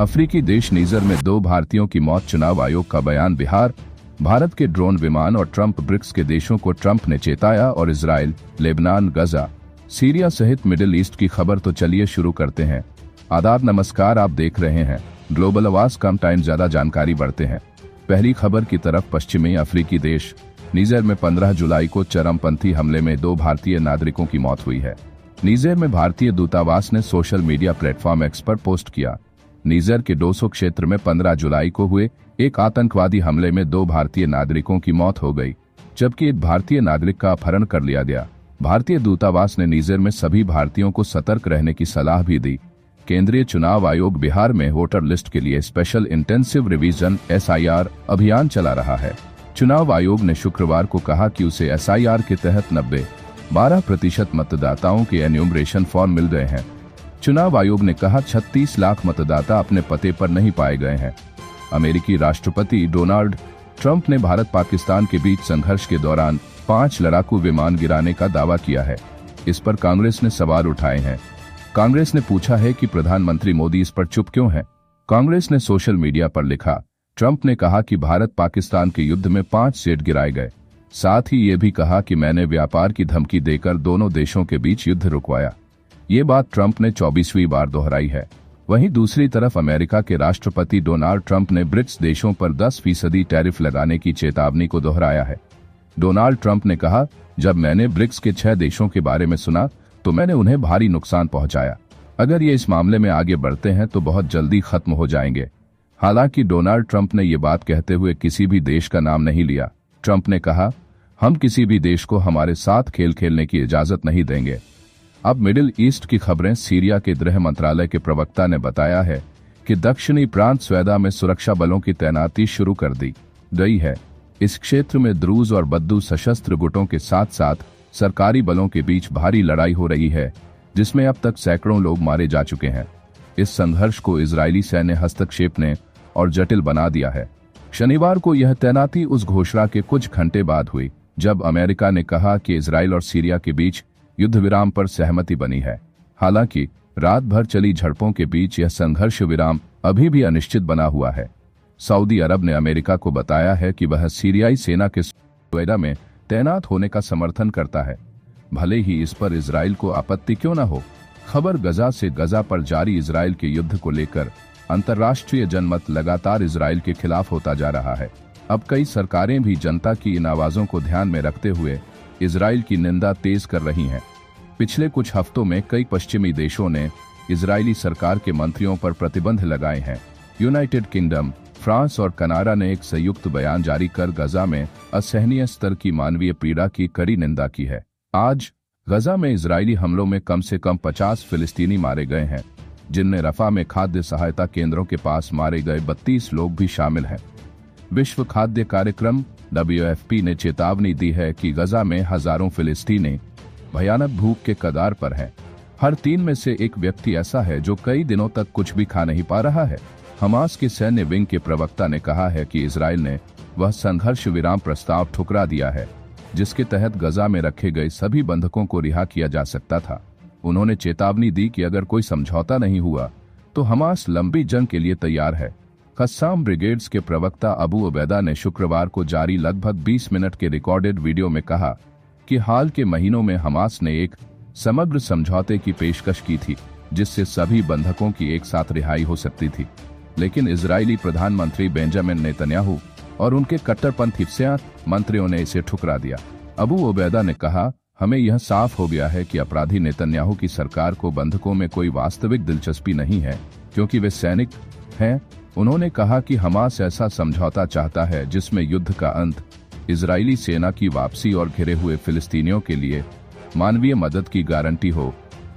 अफ्रीकी देश नीजर में 2 भारतीयों की मौत, चुनाव आयोग का बयान। बिहार, भारत के ड्रोन विमान और ट्रंप, ब्रिक्स के देशों को ट्रंप ने चेताया। और इजराइल, लेबनान, गजा, सीरिया सहित मिडिल ईस्ट की खबर। तो चलिए शुरू करते हैं। आदाब, नमस्कार, आप देख रहे हैं ग्लोबल आवाज, कम टाइम ज्यादा जानकारी बढ़ते हैं। पहली खबर की तरफ। पश्चिमी अफ्रीकी देश नीजर में 15 जुलाई को चरमपंथी हमले में 2 भारतीय नागरिकों की मौत हुई है। नीजर में भारतीय दूतावास ने सोशल मीडिया प्लेटफॉर्म एक्स पर पोस्ट किया। नीजर के डोसो क्षेत्र में 15 जुलाई को हुए एक आतंकवादी हमले में 2 भारतीय नागरिकों की मौत हो गई, जबकि एक भारतीय नागरिक का अपहरण कर लिया गया। भारतीय दूतावास ने नीजर में सभी भारतीयों को सतर्क रहने की सलाह भी दी। केंद्रीय चुनाव आयोग बिहार में वोटर लिस्ट के लिए स्पेशल इंटेंसिव रिवीजन (SIR) अभियान चला रहा है। चुनाव आयोग ने शुक्रवार को कहा कि उसे SIR के तहत 12% मतदाताओं के एन्यूमरेशन फॉर्म मिल गए हैं। चुनाव आयोग ने कहा 36 लाख मतदाता अपने पते पर नहीं पाए गए हैं। अमेरिकी राष्ट्रपति डोनाल्ड ट्रंप ने भारत पाकिस्तान के बीच संघर्ष के दौरान 5 लड़ाकू विमान गिराने का दावा किया है। इस पर कांग्रेस ने सवाल उठाए हैं। कांग्रेस ने पूछा है कि प्रधानमंत्री मोदी इस पर चुप क्यों हैं। कांग्रेस ने सोशल मीडिया पर लिखा, ट्रंप ने कहा कि भारत पाकिस्तान के युद्ध में 5 जेट गिराए गए। साथ ही ये भी कहा कि मैंने व्यापार की धमकी देकर दोनों देशों के बीच युद्ध रुकवाया। ये बात ट्रंप ने 24वीं बार दोहराई है। वहीं दूसरी तरफ अमेरिका के राष्ट्रपति डोनाल्ड ट्रंप ने ब्रिक्स देशों पर 10% टैरिफ लगाने की चेतावनी को दोहराया है। डोनाल्ड ट्रंप ने कहा, जब मैंने ब्रिक्स के 6 देशों के बारे में सुना तो मैंने उन्हें भारी नुकसान पहुंचाया। अगर ये इस मामले में आगे बढ़ते हैं तो बहुत जल्दी खत्म हो जाएंगे। हालांकि डोनाल्ड ट्रंप ने ये बात कहते हुए किसी भी देश का नाम नहीं लिया। ट्रंप ने कहा, हम किसी भी देश को हमारे साथ खेल खेलने की इजाजत नहीं देंगे। अब मिडिल ईस्ट की खबरें। सीरिया के गृह मंत्रालय के प्रवक्ता ने बताया है कि दक्षिणी प्रांत स्वेदा में सुरक्षा बलों की तैनाती शुरू कर दी गई है। इस क्षेत्र में द्रूज और बद्दू सशस्त्र गुटों के साथ साथ सरकारी बलों के बीच भारी लड़ाई हो रही है, जिसमें अब तक सैकड़ों लोग मारे जा चुके हैं। इस संघर्ष को इजरायली सैन्य हस्तक्षेप ने और जटिल बना दिया है। शनिवार को यह तैनाती उस घोषणा के कुछ घंटे बाद हुई जब अमेरिका ने कहा कि इजरायल और सीरिया के बीच युद्ध विराम पर सहमति बनी है। हालांकि रात भर चली झड़पों के बीच यह संघर्ष विराम अभी भी अनिश्चित बना हुआ है। सऊदी अरब ने अमेरिका को बताया है कि वह सीरियाई सेना के स्वेदा में तैनात होने का समर्थन करता है, भले ही इस पर इजरायल को आपत्ति क्यों न हो। खबर गजा से। गजा पर जारी इजरायल के युद्ध को लेकर अंतर्राष्ट्रीय जनमत लगातार इजरायल के खिलाफ होता जा रहा है। अब कई सरकारें भी जनता की इन आवाजों को ध्यान में रखते हुए इजरायल की निंदा तेज कर रही हैं। पिछले कुछ हफ्तों में कई पश्चिमी देशों ने इजरायली सरकार के मंत्रियों पर प्रतिबंध लगाए हैं। यूनाइटेड किंगडम, फ्रांस और कनाडा ने एक संयुक्त बयान जारी कर गजा में असहनीय स्तर की मानवीय पीड़ा की कड़ी निंदा की है। आज गजा में इजरायली हमलों में कम से कम 50 फिलिस्तीनी मारे गए हैं, जिनमें रफा में खाद्य सहायता केंद्रों के पास मारे गए 32 लोग भी शामिल हैं। विश्व खाद्य कार्यक्रम WFP ने चेतावनी दी है कि गजा में हजारों फिलिस्तीनी भयानक भूख के कगार पर हैं। हर 3 में से एक व्यक्ति ऐसा है जो कई दिनों तक कुछ भी खा नहीं पा रहा है। हमास के सैन्य विंग के प्रवक्ता ने कहा है कि इजरायल ने वह संघर्ष विराम प्रस्ताव ठुकरा दिया है जिसके तहत गजा में रखे गए सभी बंधकों को रिहा किया जा सकता था। उन्होंने चेतावनी दी कि अगर कोई समझौता नहीं हुआ तो हमास लंबी जंग के लिए तैयार है। कस्साम ब्रिगेड्स के प्रवक्ता अबू उबैदा ने शुक्रवार को जारी लगभग 20 मिनट के रिकॉर्डेड वीडियो में कहा कि हाल के महीनों में हमास ने एक समग्र समझौते की पेशकश की थी जिससे सभी बंधकों की एक साथ रिहाई हो सकती थी, लेकिन इजरायली प्रधानमंत्री बेंजामिन नेतन्याहू और उनके कट्टरपंथी मंत्रियों ने इसे ठुकरा दिया। अबू उबैदा ने कहा, हमें यह साफ हो गया है कि अपराधी नेतन्याहू की सरकार को बंधकों में कोई वास्तविक दिलचस्पी नहीं है क्योंकि वे सैनिक हैं। उन्होंने कहा कि हमास ऐसा समझौता चाहता है जिसमें युद्ध का अंत, इजरायली सेना की वापसी और घिरे हुए फिलिस्तीनियों के लिए मानवीय मदद की गारंटी हो।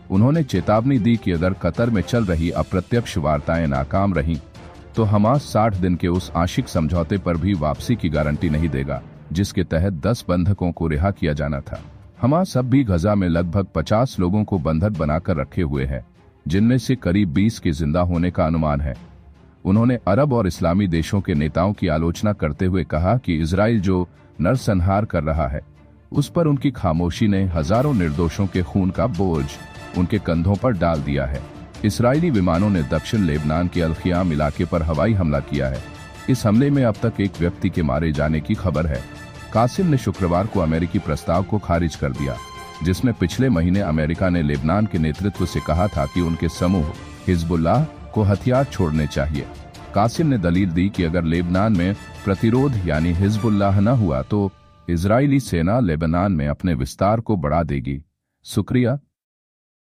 उन्होंने चेतावनी दी कि अगर कतर में चल रही अप्रत्यक्ष वार्ताएं नाकाम रहीं तो हमास 60 दिन के उस आंशिक समझौते पर भी वापसी की गारंटी नहीं देगा जिसके तहत 10 बंधकों को रिहा किया जाना था। हमास अब भी गजा में लगभग 50 लोगों को बंधक बनाकर रखे हुए है, जिनमें से करीब 20 के जिंदा होने का अनुमान है। उन्होंने अरब और इस्लामी देशों के नेताओं की आलोचना करते हुए कहा कि इजराइल जो नरसंहार कर रहा है उस पर उनकी खामोशी ने हजारों निर्दोषों के खून का बोझ उनके कंधों पर डाल दिया है। इसराइली विमानों ने दक्षिण लेबनान के अल-ख़ियाम इलाके पर हवाई हमला किया है। इस हमले में अब तक एक व्यक्ति के मारे जाने की खबर है। कासिम ने शुक्रवार को अमेरिकी प्रस्ताव को खारिज कर दिया, जिसमें पिछले महीने अमेरिका ने लेबनान के नेतृत्व से कहा था कि उनके समूह हिजबुल्लाह को हथियार छोड़ने चाहिए। कासिम ने दलील दी कि अगर लेबनान में प्रतिरोध यानी हिजबुल्लाह न हुआ तो इजरायली सेना लेबनान में अपने विस्तार को बढ़ा देगी। शुक्रिया।